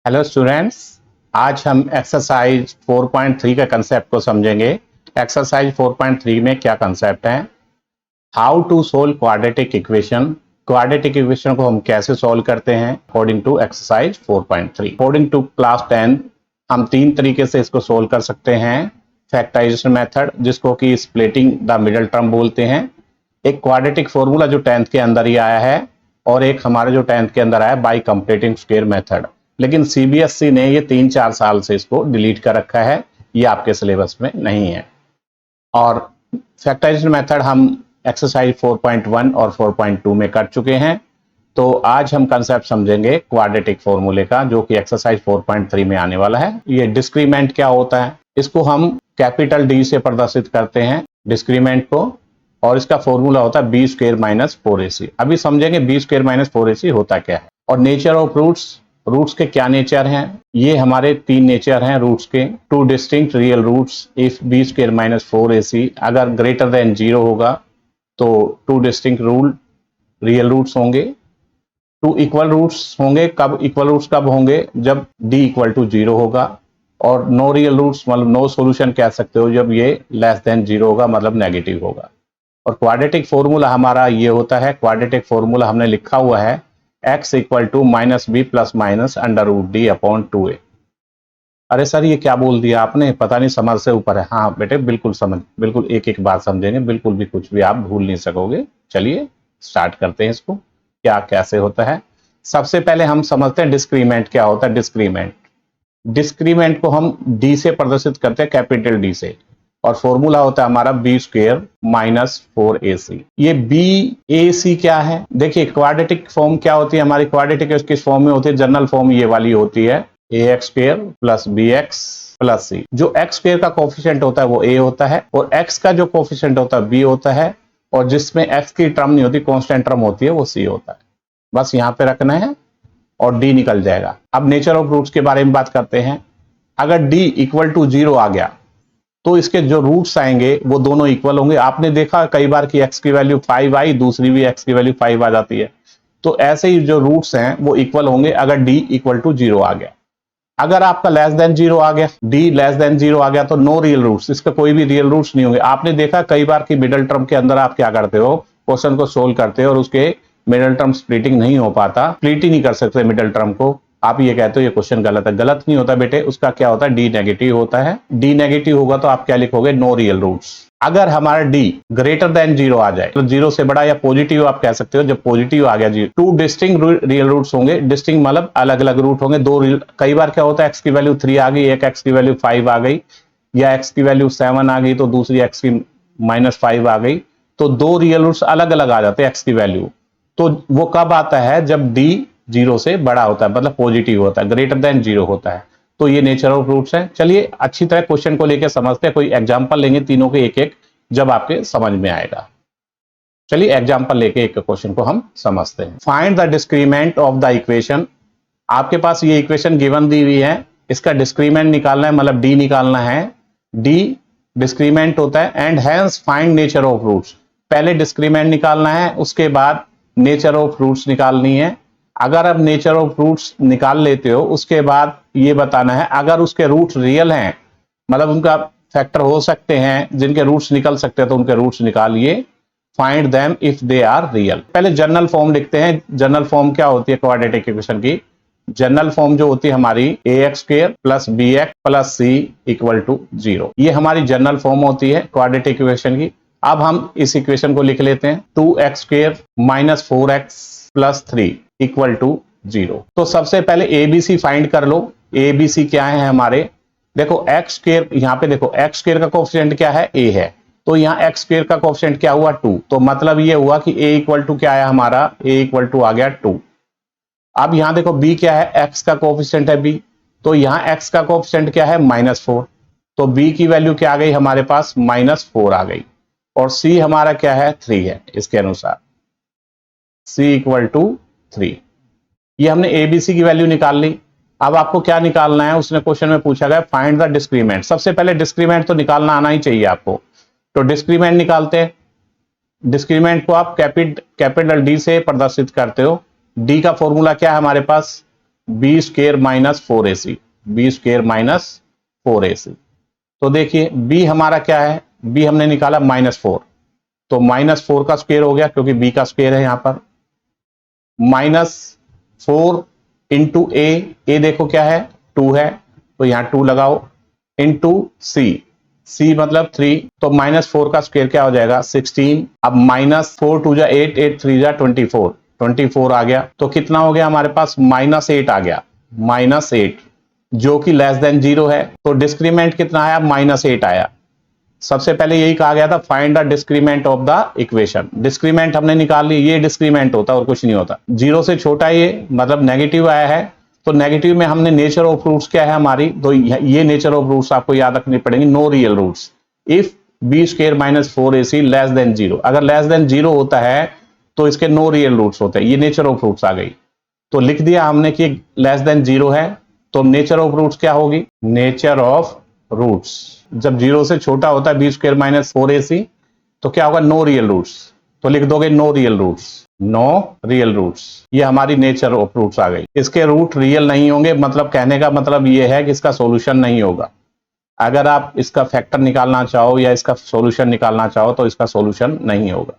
Hello students, आज हम exercise 4.3 के कंसेप्ट को समझेंगे। एक्सरसाइज 4.3 में क्या कंसेप्ट है? How to solve quadratic equation. Quadratic equation को हम कैसे सोल्व करते हैं according to exercise 4.3। According to class 10 हम तीन तरीके से इसको सोल्व कर सकते हैं। फैक्टराइजेशन मेथड, जिसको कि स्प्लिटिंग द मिडल टर्म बोलते हैं, एक क्वाड्रेटिक फॉर्मूला जो 10th के अंदर ही आया है, और एक हमारे जो 10th के अंदर आया बाय कंप्लीटिंग स्क्वायर मेथड। लेकिन सीबीएसई ने ये 3-4 साल से इसको डिलीट कर रखा है, ये आपके सिलेबस में नहीं है। और फैक्टराइजेशन मेथड हम एक्सरसाइज 4.1 और 4.2 में कर चुके हैं। तो आज हम कंसेप्ट समझेंगे क्वाड्रेटिक फॉर्मूले का, जो कि एक्सरसाइज 4.3 में आने वाला है। ये डिस्क्रीमेंट क्या होता है, इसको हम कैपिटल डी से प्रदर्शित करते हैं डिस्क्रीमेंट को, और इसका फॉर्मूला होता है बी स्क्वायर माइनस 4ac। अभी समझेंगे बी स्क्वायर माइनस 4ac होता क्या है। और नेचर ऑफ रूट्स, रूट्स के क्या नेचर हैं, ये हमारे तीन नेचर हैं रूट्स के। Two distinct real roots if B square minus 4ac अगर ग्रेटर देन 0 होगा तो two distinct rule real roots होंगे। टू इक्वल रूट्स होंगे, कब इक्वल रूट्स कब होंगे? जब d इक्वल टू 0 होगा। और नो रियल रूट्स मतलब नो सॉल्यूशन कह सकते हो जब ये लेस देन 0 होगा, मतलब नेगेटिव होगा। और क्वाड्रेटिक फॉर्मूला हमारा ये होता है, क्वाड्रेटिक फॉर्मूला हमने लिखा हुआ है x equal to minus B plus minus under root D upon 2a। अरे सर ये क्या बोल दिया आपने, पता नहीं समझ से ऊपर है। हाँ बेटे बिल्कुल समझ, बिल्कुल एक एक बात समझेंगे, बिल्कुल भी कुछ भी आप भूल नहीं सकोगे। चलिए स्टार्ट करते हैं इसको, क्या कैसे होता है। सबसे पहले हम समझते हैं डिस्क्रीमेंट क्या होता है। डिस्क्रीमेंट, डिस्क्रीमेंट को हम डी से प्रदर्शित करते हैं, कैपिटल डी से, और फॉर्मूला होता है हमारा बी स्क्वायर माइनस 4ac। ये बी ए सी क्या है? देखिए क्वाड्रेटिक फॉर्म क्या होती है हमारी, क्वाड्रेटिक किस फॉर्म में होती है? जनरल फॉर्म ये वाली होती है, A X square plus B X plus C. जो एक्स स्क्वायर का कोफिशिएंट होता है वो ए होता है, और एक्स का जो कोफिशिएंट होता है बी होता है, और जिसमें एक्स की टर्म नहीं होती, कॉन्स्टेंट टर्म होती है, वो सी होता है। बस यहां पे रखना है और डी निकल जाएगा। अब नेचर ऑफ रूट्स के बारे में बात करते हैं। अगर डी इक्वल टू 0 आ गया तो इसके जो रूट्स आएंगे वो दोनों इक्वल होंगे। आपने देखा कई बार कि x की वैल्यू 5 आई, दूसरी भी x की वैल्यू 5 आ जाती है। तो ऐसे ही जो रूट्स हैं वो इक्वल होंगे अगर d इक्वल टू 0 आ गया। अगर आपका लेस देन 0 आ गया, d लेस देन 0 आ गया, तो नो रियल रूट्स, इसका कोई भी रियल रूट्स नहीं होंगे। आपने देखा कई बार कि मिडल टर्म के अंदर आप क्या करते हो, क्वेश्चन को सोल्व करते हो और उसके मिडल टर्म स्प्लिटिंग नहीं हो पाता, स्प्लिट ही नहीं कर सकते मिडल टर्म को। आप ये कहते हो ये क्वेश्चन गलत है। गलत नहीं होता बेटे, उसका क्या होता है, डी नेगेटिव होता है। डी नेगेटिव होगा तो आप क्या लिखोगे, नो रियल रूट्स। अगर हमारा डी ग्रेटर देन 0 आ जाए, तो 0 से बड़ा या पॉजिटिव आप कह सकते हो, जब पॉजिटिव आ गया जी, टू डिस्टिंक्ट रियल रूट्स होंगे। डिस्टिंक्ट मतलब अलग अलग रूट होंगे, दो कई बार क्या होता है x की वैल्यू 3 आ गई, एक x की वैल्यू 5 आ गई, या x की वैल्यू 7 आ गई तो दूसरी x की -5 आ गई, तो दो रियल रूट्स अलग अलग आ जाते हैं x की वैल्यू। तो वो कब आता है, जब d 0 से बड़ा होता है, मतलब पॉजिटिव होता है, ग्रेटर देन 0 होता है। तो ये नेचर ऑफ रूट्स है। चलिए अच्छी तरह क्वेश्चन को लेकर समझते हैं, कोई एग्जांपल लेंगे तीनों के एक एक, जब आपके समझ में आएगा। चलिए एग्जांपल लेके एक क्वेश्चन को हम समझते हैं। Find the discriminant of the equation. आपके पास ये इक्वेशन गिवन दी हुई है, इसका डिस्क्रीमेंट निकालना है, मतलब डी निकालना है। डी डिस्क्रीमेंट होता है, and hence find nature of roots. पहले डिस्क्रीमेंट निकालना है, उसके बाद नेचर ऑफ रूट्स निकालनी है। अगर आप नेचर ऑफ रूट्स निकाल लेते हो, उसके बाद ये बताना है अगर उसके रूट्स रियल हैं, मतलब उनका फैक्टर हो सकते हैं जिनके रूट्स निकल सकते हैं, तो उनके रूट्स निकालिए। Find them if they are real. पहले जनरल फॉर्म लिखते हैं। जनरल फॉर्म क्या होती है क्वाड्रेटिक इक्वेशन की? जनरल फॉर्म जो होती है हमारी A X square plus B X plus C equal to 0, ये हमारी जनरल फॉर्म होती है क्वाड्रेटिक इक्वेशन की। अब हम इस इक्वेशन को लिख लेते हैं, 2x square minus 4x plus 3 equal to 0। तो सबसे पहले एबीसी फाइंड कर लो। एबीसी क्या है हमारे, देखो एक्स स्क्वायर, यहाँ पे देखो एक्स स्क्वायर का कोफिशिएंट क्या है, ए है, तो यहाँ एक्स स्क्वायर का कोफिशिएंट क्या हुआ, 2। तो मतलब ये हुआ कि ए इक्वल टू क्या आया हमारा, ए इक्वल टू आ गया 2। अब यहाँ देखो बी क्या है, एक्स का कोफिशिएंट है बी, तो यहाँ एक्स का कोफिशिएंट क्या है, -4। तो बी की वैल्यू क्या आ गई हमारे पास, -4 आ गई। और सी हमारा क्या है, 3 है। इसके अनुसार सी इक्वल टू 3। ये हमने एबीसी की वैल्यू निकाल ली। अब आपको क्या निकालना है, उसने क्वेश्चन में पूछा गया फाइंड द डिस्क्रीमेंट। सबसे पहले डिस्क्रीमेंट तो निकालना आना ही चाहिए आपको, तो डिस्क्रीमेंट निकालते हैं। डिस्क्रीमेंट को आप कैपिटल डी से प्रदर्शित करते हो। डी का फॉर्मूला क्या है हमारे पास, B square minus 4ac, B square minus 4ac। तो देखिए b हमारा क्या है, b हमने निकाला -4, तो -4 का स्क्वायर हो गया क्योंकि b का स्क्वायर है यहां पर, -4 इंटू ए देखो क्या है 2 है, तो यहां 2 लगाओ, इंटू सी मतलब 3, तो -4 का स्क्वायर क्या हो जाएगा 16। अब -4 2 जा 8, 8 3 जा 24, 24 आ गया, तो कितना हो गया हमारे पास -8 आ गया, -8 जो कि लेस देन 0 है। तो डिस्क्रीमेंट कितना आया, -8 आया। सबसे पहले यही कहा गया था find the discriminant of the equation. Discriminant हमने निकाल ली, ये डिस्क्रीमेंट होता और कुछ नहीं होता। 0 से छोटा ये मतलब नेगेटिव आया है, तो नेगेटिव में हमने नेचर ऑफ रूट्स क्या है हमारी, तो ये नेचर ऑफ रूट्स आपको याद रखनी पड़ेंगी, no real roots. If B square minus 4ac less than 0, अगर लेस देन 0 होता है तो इसके नो रियल रूट्स होते हैं, ये नेचर ऑफ रूट्स आ गई। तो लिख दिया हमने कि लेस देन 0 है, तो नेचर ऑफ रूट्स क्या होगी, नेचर ऑफ रूट्स जब 0 से छोटा होता है बी स्क्वायर माइनस 4ac, तो क्या होगा, नो रियल रूट्स, तो लिख दोगे no real roots, no real roots, ये हमारी नेचर ऑफ रूट्स आ गई। इसके रूट रियल नहीं होंगे, मतलब कहने का मतलब ये है कि इसका सॉल्यूशन नहीं होगा। अगर आप इसका फैक्टर निकालना चाहो या इसका सॉल्यूशन निकालना चाहो तो इसका सॉल्यूशन नहीं होगा।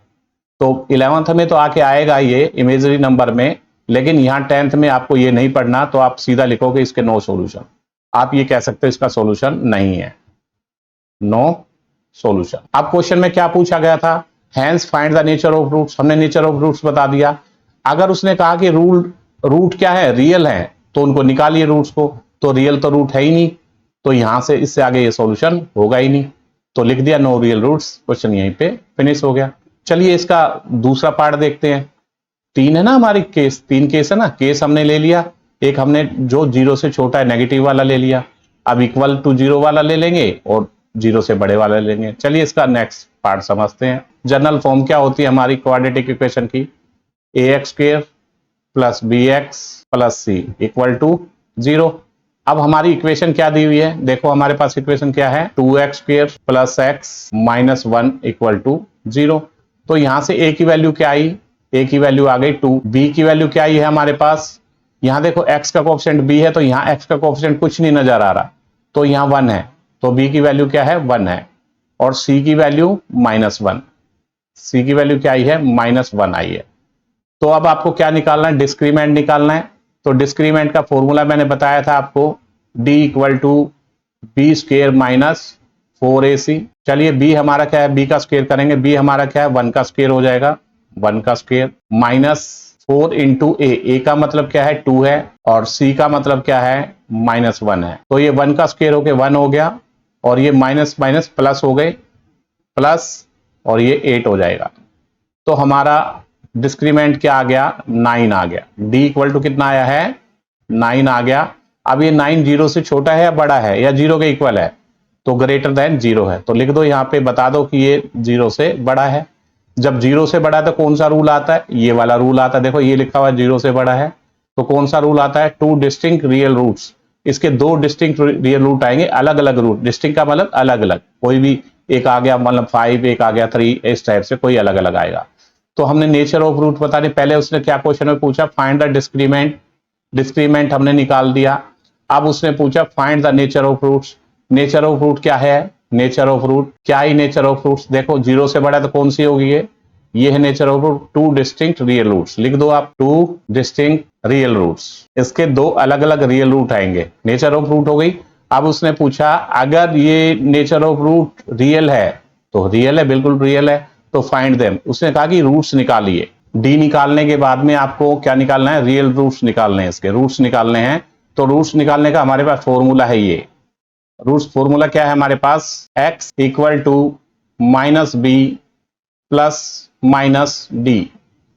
तो 11th में तो आके आएगा ये इमेजरी नंबर में, लेकिन यहां 10th में आपको ये नहीं पढ़ना, तो आप सीधा लिखोगे इसके नो सॉल्यूशन। आप ये कह सकते हो इसका सॉल्यूशन नहीं है, नो सॉल्यूशन। अब क्वेश्चन में क्या पूछा गया था, hence find the nature of roots, हमने नेचर ऑफ रूट्स बता दिया। अगर उसने कहा कि रूट क्या है, रियल है, तो उनको निकालिए रूट्स को, तो रियल तो रूट है ही नहीं, तो यहां से इससे आगे ये सॉल्यूशन होगा ही नहीं, तो लिख दिया नो रियल रूट्स, क्वेश्चन यहीं पे फिनिश हो गया। चलिए इसका दूसरा पार्ट देखते हैं। 3 है ना हमारी केस, 3 केस है ना, केस हमने ले लिया, एक हमने जो 0 से छोटा है नेगेटिव वाला ले लिया, अब इक्वल टू 0 वाला ले लेंगे और 0 से बड़े वाला ले लेंगे। चलिए इसका नेक्स्ट पार्ट समझते हैं। जनरल फॉर्म क्या होती है हमारी क्वाड्रेटिक इक्वेशन की, ax square plus bx plus c equal to 0। अब हमारी इक्वेशन क्या दी हुई है, देखो हमारे पास इक्वेशन क्या है, 2x square plus x minus 1 equal to 0। तो यहां से a की वैल्यू क्या आई, a की वैल्यू आ गई 2, b की वैल्यू क्या आई है हमारे पास, यहां देखो x का कोएफिशिएंट b है, तो यहां x का कोएफिशिएंट कुछ नहीं नजर आ रहा, तो यहां 1 है, तो b की वैल्यू क्या है 1 है, और c की वैल्यू -1, c की वैल्यू क्या आई है -1 आई है। तो अब आपको क्या निकालना है, डिस्क्रीमेंट निकालना है। तो डिस्क्रीमेंट का फॉर्मूला मैंने बताया था आपको, d equal to B square minus 4ac। चलिए b हमारा क्या है, b का स्क्वेयर करेंगे, b हमारा क्या है 1 का स्क्वेयर हो जाएगा, 1 का स्क्वेयर माइनस 4 इंटू ए का मतलब क्या है 2 है, और c का मतलब क्या है -1 है, तो ये 1 का स्क्वेयर होके 1 हो गया, और ये माइनस माइनस प्लस हो गए, प्लस और ये 8 हो जाएगा। तो हमारा डिस्क्रीमेंट क्या आ गया, 9 आ गया। d इक्वल टू कितना आया है 9 आ गया। अब ये 9 0 से छोटा है या बड़ा है या 0 के इक्वल है, तो ग्रेटर देन 0 है, तो लिख दो यहाँ पे, बता दो कि ये 0 से बड़ा है। जब 0 से बड़ा है तो कौन सा रूल आता है, ये वाला रूल आता है, देखो ये लिखा हुआ 0 से बड़ा है, तो कौन सा रूल आता है, 2 डिस्टिंक्ट रियल रूट्स। इसके 2 डिस्टिंक्ट रियल रूट आएंगे, अलग अलग रूट, डिस्टिंक्ट का मतलब अलग अलग, कोई भी एक आ गया मतलब 5, एक आ गया 3, इस टाइप से कोई अलग अलग आएगा। तो हमने नेचर ऑफ रूट बताने, पहले उसने क्या क्वेश्चन में पूछा, फाइंड द डिस्क्रीमेंट, डिस्क्रीमेंट हमने निकाल दिया। अब उसने पूछा find the nature of roots, nature of root क्या है, नेचर ऑफ रूट क्या ही नेचर ऑफ रूट्स, देखो 0 से बड़ा तो कौन सी होगी, ये है nature of root, 2 distinct real roots, लिख दो आप 2 डिस्टिंक्ट रियल रूट्स, इसके 2 अलग अलग रियल रूट आएंगे, नेचर ऑफ रूट हो गई। अब उसने पूछा अगर ये नेचर ऑफ रूट रियल है, तो रियल है, बिल्कुल रियल है, तो फाइंड देम, उसने कहा कि रूट्स निकालिए। डी निकालने के बाद में आपको क्या निकालना है, रियल रूट्स निकालने हैं, इसके रूट्स निकालने हैं। तो रूट्स निकालने का हमारे पास फॉर्मूला है, ये रूट्स फॉर्मूला क्या है हमारे पास, x equal to minus B plus minus D.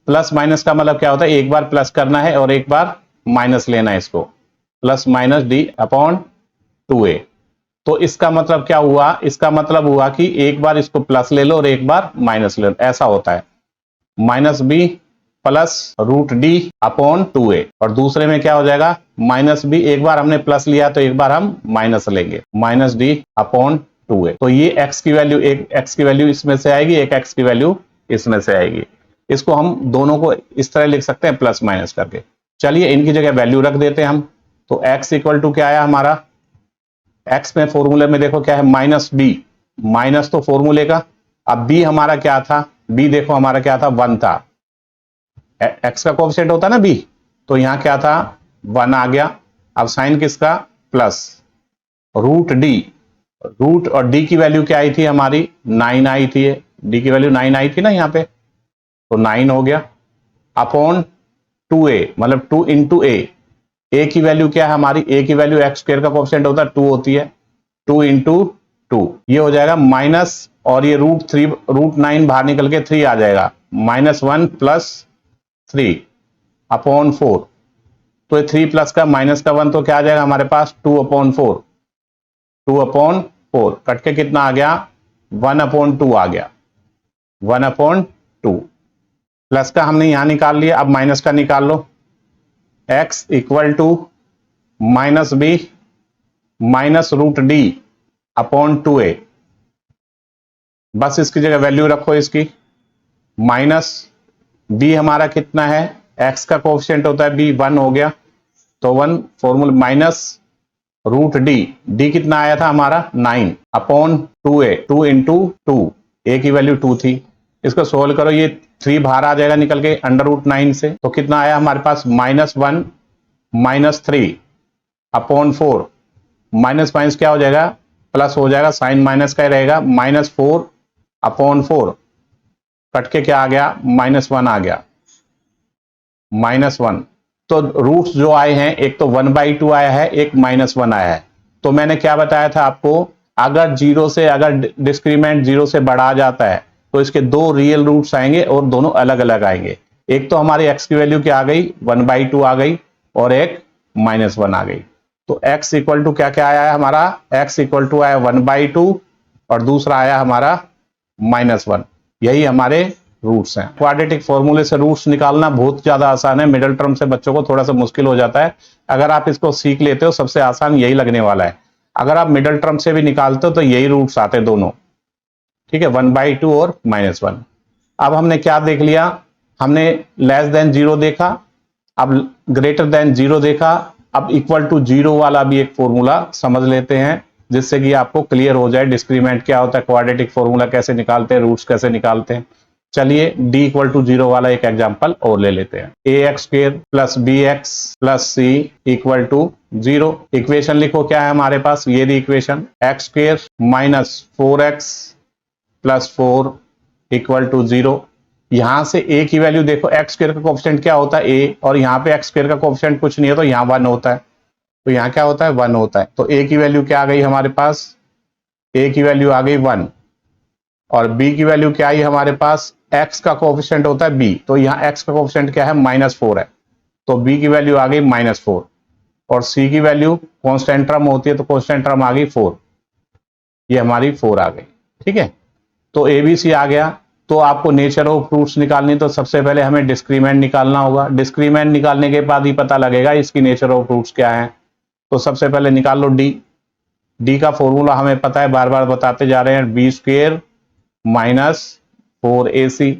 Plus minus का मतलब क्या होता है, एक बार प्लस करना है और एक बार माइनस लेना है, इसको plus minus D upon 2a। तो इसका मतलब क्या हुआ, इसका मतलब हुआ कि एक बार इसको प्लस ले लो और एक बार माइनस ले लो, ऐसा होता है, minus B plus root D upon 2a। और दूसरे में क्या हो जाएगा, माइनस बी, एक बार हमने प्लस लिया तो एक बार हम माइनस लेंगे, माइनस डी अपॉन 2a। तो ये x की वैल्यू, एक x की वैल्यू इसमें से आएगी, एक x की वैल्यू इसमें से आएगी। इसको हम दोनों को इस तरह लिख सकते हैं प्लस माइनस करके, चलिए इनकी जगह वैल्यू रख देते हैं हम। तो x इक्वल टू क्या आया हमारा, x में फॉर्मूले में देखो क्या है, माइनस बी, माइनस तो फॉर्मूले का। अब b हमारा क्या था, b देखो हमारा क्या था, 1 था, x का कोएफिशिएंट होता ना b, तो यहां क्या था 1 आ गया। अब साइन किसका, प्लस रूट डी, रूट और डी की वैल्यू क्या आई थी हमारी 9 आई थी, डी की वैल्यू 9 आई थी ना यहाँ पे, तो 9 हो गया अपॉन 2a, मतलब 2 इंटू ए की वैल्यू क्या है हमारी, ए की वैल्यू एक्स स्क्वायर का कोएफिशिएंट होता है 2 होती है, 2 इंटू 2, ये हो जाएगा माइनस, और ये रूट 9 बाहर निकल के 3 आ जाएगा, -1 प्लस 3 अपॉन 4, तो ये 3 प्लस का माइनस का 1 तो क्या आ जाएगा हमारे पास 2 अपॉन 4, 2 अपॉन 4 कट के कितना आ गया 1 अपॉन 2 आ गया, 1 अपॉन 2, प्लस का हमने यहां निकाल लिया, अब माइनस का निकाल लो, x equal to minus B minus root D upon 2a, बस इसकी जगह वैल्यू रखो इसकी, माइनस b हमारा कितना है, x का कोएफिशिएंट होता है b, 1 हो गया, तो 1 formula minus root D, D कितना आया था हमारा 9 अपॉन 2a, 2 इंटू 2, ए की वैल्यू 2 थी, इसको सोल्व करो, ये 3 बाहर आ जाएगा निकल के अंडर रूट 9 से, तो कितना आया हमारे पास -1 माइनस 3 अपॉन 4, माइनस माइनस क्या हो जाएगा प्लस हो जाएगा, साइन माइनस का ही रहेगा, -4 अपॉन 4 कट के क्या आ गया -1 आ गया, -1, तो रूट्स जो आए हैं एक तो 1/2 आया है, एक -1 आया है। तो मैंने क्या बताया था आपको, अगर जीरो से, अगर डिस्क्रीमेंट 0 से बढ़ा जाता है तो इसके 2 रियल रूट्स आएंगे और दोनों अलग अलग आएंगे, एक तो हमारी x की वैल्यू क्या आ गई 1/2 आ गई और एक -1 आ गई। तो x इक्वल टू क्या क्या आया है हमारा, x इक्वल टू आया 1/2 और दूसरा आया हमारा -1, यही हमारे रूट्स हैं। क्वाड्रेटिक फॉर्मूले से रूट्स निकालना बहुत ज्यादा आसान है, मिडिल टर्म से बच्चों को थोड़ा सा मुश्किल हो जाता है, अगर आप इसको सीख लेते हो सबसे आसान यही लगने वाला है। अगर आप मिडिल टर्म से भी निकालते हो तो यही रूट्स आते हैं दोनों, ठीक है, 1/2 और -1। अब हमने क्या देख लिया, हमने लेस देन 0 देखा, अब ग्रेटर देन 0 देखा, अब इक्वल टू 0 वाला भी एक फॉर्मूला समझ लेते हैं जिससे कि आपको क्लियर हो जाए डिस्क्रीमेंट क्या होता है, क्वाड्रेटिक फॉर्मूला कैसे निकालते हैं, रूट्स कैसे निकालते हैं। चलिए d इक्वल टू 0 वाला एक एग्जांपल और ले लेते हैं, ax² plus bx plus c equal to 0। Equation लिखो क्या है हमारे पास, ये दी equation, x² minus 4x plus 4 equal to 0। यहां से a की वैल्यू देखो, x² का कोएफिशिएंट क्या होता है a, और यहाँ पे x² का कोएफिशिएंट कुछ नहीं है तो यहाँ 1 होता है, तो यहाँ क्या होता है 1 होता है, तो a की वैल्यू क्या आ गई हमारे पास, a की वैल्यू आ गई 1, और b की वैल्यू क्या आई हमारे पास, x का कोएफिशिएंट होता है b, तो यहाँ x का कोएफिशिएंट क्या है -4 है, तो b की वैल्यू आ गई -4, और c की वैल्यू कांस्टेंट टर्म होती है तो कांस्टेंट टर्म आ गई 4, ये हमारी 4 आ गई, ठीक है। तो ABC आ गया। तो आपको नेचर ऑफ रूट्स निकालनी, तो सबसे पहले हमें डिस्क्रीमेंट निकालना होगा, डिस्क्रीमेंट निकालने के बाद ही पता लगेगा इसकी नेचर ऑफ रूट्स क्या है। तो सबसे पहले निकाल लो डी का फॉर्मूला हमें पता है, बार बार बताते जा रहे हैं, b² माइनस 4ac।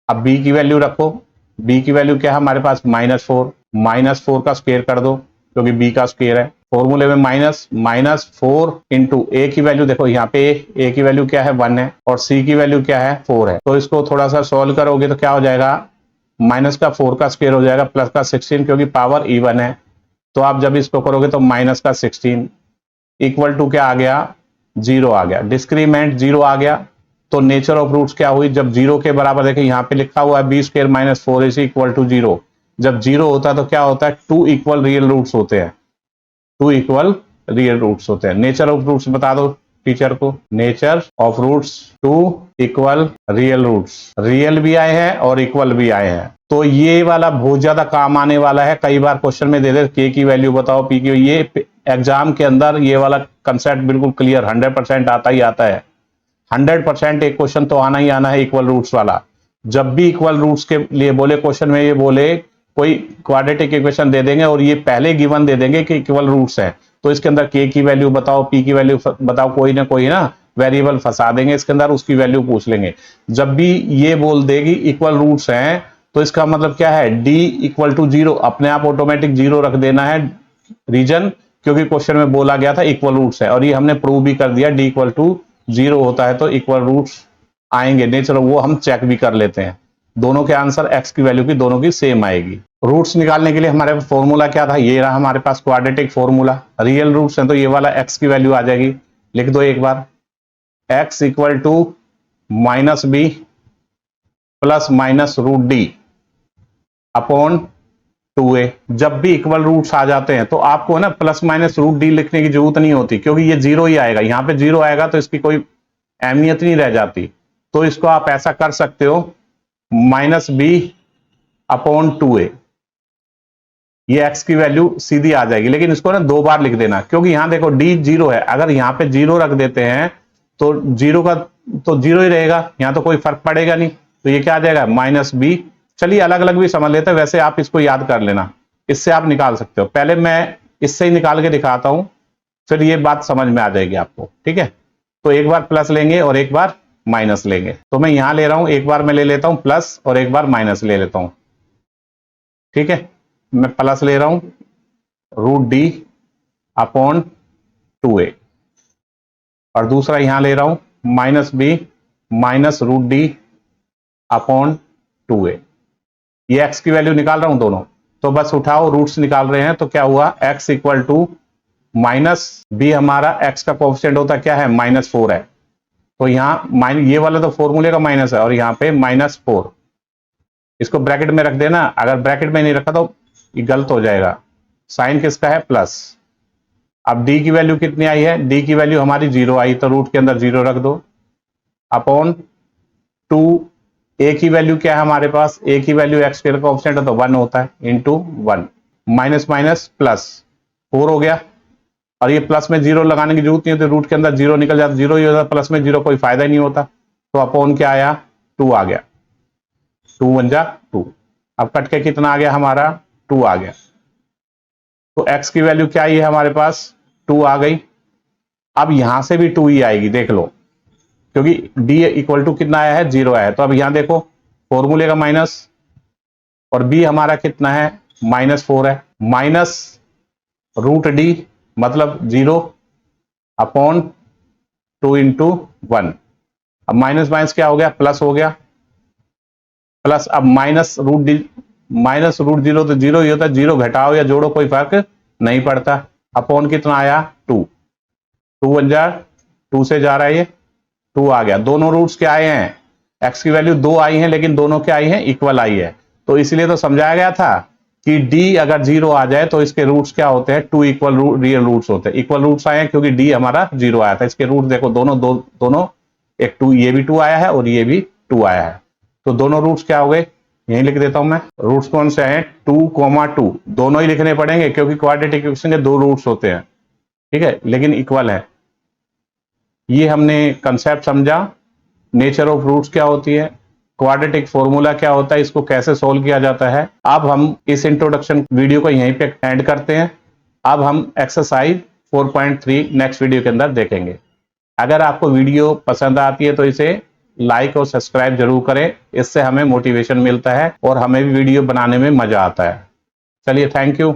अब b की वैल्यू रखो, b की वैल्यू क्या है हमारे पास -4 का स्क्वायर कर दो क्योंकि b का स्क्वायर है, फॉर्मूले में -4 इंटू a की वैल्यू देखो, यहाँ पे a की वैल्यू क्या है 1 है और c की वैल्यू क्या है 4 है, तो इसको थोड़ा सा सॉल्व करोगे तो क्या हो जाएगा, माइनस का 4 का स्क्वायर हो जाएगा प्लस का 16 क्योंकि पावर इवन है, तो आप जब इसको करोगे तो माइनस का 16 इक्वल टू क्या आ गया 0 आ गया, डिस्क्रीमेंट 0 आ गया। तो नेचर ऑफ रूट्स क्या हुई, जब 0 के बराबर, देखिए यहाँ पे लिखा हुआ है b² minus 4ac equal to 0, जब 0 होता है तो क्या होता है 2 इक्वल रियल रूट्स होते हैं, 2 इक्वल रियल रूट्स होते हैं। नेचर ऑफ रूट्स बता दो टीचर को, nature of roots 2 equal real roots, real भी आए हैं और इक्वल भी आए हैं, तो ये वाला बहुत ज्यादा काम आने वाला है, कई बार क्वेश्चन में दे दे k की वैल्यू बताओ, p की, ये एग्जाम के अंदर ये वाला कंसेप्ट बिल्कुल क्लियर 100% आता ही आता है, 100% एक क्वेश्चन तो आना ही आना है इक्वल रूट्स वाला। जब भी इक्वल रूट्स के लिए बोले क्वेश्चन में, ये बोले कोई क्वाड्रेटिक इक्वेशन दे देंगे और ये पहले गिवन दे देंगे कि इक्वल रूट्स हैं, तो इसके अंदर k की वैल्यू बताओ, p की वैल्यू बताओ, कोई ना वेरिएबल फंसा देंगे इसके अंदर, उसकी वैल्यू पूछ लेंगे। जब भी ये बोल देगी इक्वल रूट्स हैं तो इसका मतलब क्या है, d इक्वल टू 0, अपने आप ऑटोमेटिक 0 रख देना है रीजन, क्योंकि क्वेश्चन में बोला गया था इक्वल रूट्स है, और ये हमने प्रूव भी कर दिया, d इक्वल टू 0 होता है तो इक्वल रूट्स आएंगे नेचर, वो हम चेक भी कर लेते हैं। दोनों के आंसर x की वैल्यू की दोनों की सेम आएगी। रूट्स निकालने के लिए हमारे फॉर्मूला क्या था, ये रहा हमारे पास क्वाड्रेटिक फॉर्मूला। रियल रूट्स हैं तो ये वाला x की वैल्यू आ जाएगी, लिख दो एक बार, x equal to minus B plus minus root D upon 2a। जब भी इक्वल रूट्स आ जाते हैं तो आपको ना प्लस माइनस रूट डी लिखने की जरूरत नहीं होती, क्योंकि ये 0 ही आएगा, यहां पे 0 आएगा तो इसकी कोई अहमियत नहीं रह जाती। तो इसको आप ऐसा कर सकते हो, माइनस बी अपॉन 2a, ये x की वैल्यू सीधी आ जाएगी, लेकिन इसको ना 2 बार लिख देना, क्योंकि यहां देखो d 0 है, अगर यहां पे 0 रख देते हैं तो 0 का तो 0 ही रहेगा, यहां तो कोई फर्क पड़ेगा नहीं, तो ये क्या आ जाएगा, माइनस बी। चलिए अलग अलग भी समझ लेते हैं, वैसे आप इसको याद कर लेना, इससे आप निकाल सकते हो। पहले मैं इससे ही निकाल के दिखाता हूं, फिर ये बात समझ में आ जाएगी आपको, ठीक है। तो एक बार प्लस लेंगे और एक बार माइनस लेंगे, तो मैं यहां ले रहा हूं, एक बार मैं ले लेता हूं प्लस और एक बार माइनस ले लेता हूं, ठीक है। मैं प्लस ले रहा हूं रूट डी अपॉन 2a, और दूसरा यहां ले रहा हूं minus B minus root D upon 2a। ये x की वैल्यू निकाल रहा हूं दोनों, तो बस उठाओ रूट्स निकाल रहे हैं, तो क्या हुआ, x equal to minus B, हमारा x का कोएफिशिएंट होता क्या है, -4 है, तो यहां माइनस, ये वाला तो फॉर्मूले का माइनस है, और यहां पे -4, इसको ब्रैकेट में रख देना, अगर ब्रैकेट में नहीं रखा तो ये गलत हो जाएगा, साइन किसका है, प्लस। अब d की वैल्यू कितनी आई है, d की वैल्यू हमारी 0 आई, तो रूट के अंदर 0 रख दो, अपॉन 2, a की वैल्यू क्या है हमारे पास, a की वैल्यू x के कोएफिशिएंट है तो 1 होता है, इंटू 1, माइनस माइनस प्लस 4 हो गया, और ये प्लस में 0 लगाने की जरूरत नहीं होती, रूट के अंदर 0 निकल जाता, 0 ही होता, प्लस में 0 कोई फायदा ही नहीं होता, तो अपॉन क्या आया, 2 आ गया, 2 1 जा 2, अब कट के कितना आ गया हमारा, 2 आ गया। तो x की वैल्यू क्या आई है हमारे पास, 2 आ गई। अब यहां से भी 2 ही आएगी, देख लो, क्योंकि d इक्वल टू कितना आया है, 0 आया है, तो अब यहां देखो फॉर्मूले का माइनस, और b हमारा कितना है, -4 है, माइनस रूट डी मतलब 0 अपॉन 2 इंटू 1, अब माइनस माइनस क्या हो गया, प्लस हो गया, प्लस अब माइनस रूट 0 तो 0 ही होता है, 0 घटाओ या जोड़ो कोई फर्क नहीं पड़ता, अपॉन कितना आया, 2, 2 1 जा 2 से जा रहा है, ये 2 आ गया। दोनों रूट्स क्या आए हैं, x की वैल्यू 2 आई है, लेकिन दोनों क्या आई है, इक्वल आई है, तो इसलिए तो समझाया गया था कि d अगर 0 आ जाए तो इसके रूट्स क्या होते हैं, 2 इक्वल रियल रूट्स होते हैं। इक्वल रूट्स आए हैं क्योंकि d हमारा 0 आया था, इसके रूट देखो दोनों एक 2, ये भी 2 आया है और ये भी 2 आया है, तो दोनों रूट्स क्या हो गए, यही लिख देता हूं मैं, रूट्स कौन से हैं, 2, 2 दोनों ही लिखने पड़ेंगे, क्योंकि क्वाड्रेटिक इक्वेशन के 2 रूट्स होते हैं, ठीक है, लेकिन इक्वल है। ये हमने कंसेप्ट समझा, नेचर ऑफ रूट्स क्या होती है, क्वाड्रेटिक फॉर्मूला क्या होता है, इसको कैसे सोल्व किया जाता है। अब हम इस इंट्रोडक्शन वीडियो को यहीं पे एंड करते हैं। अब हम एक्सरसाइज 4.3 नेक्स्ट वीडियो के अंदर देखेंगे। अगर आपको वीडियो पसंद आती है तो इसे लाइक और सब्सक्राइब जरूर करें, इससे हमें मोटिवेशन मिलता है और हमें भी वीडियो बनाने में मजा आता है। चलिए, थैंक यू।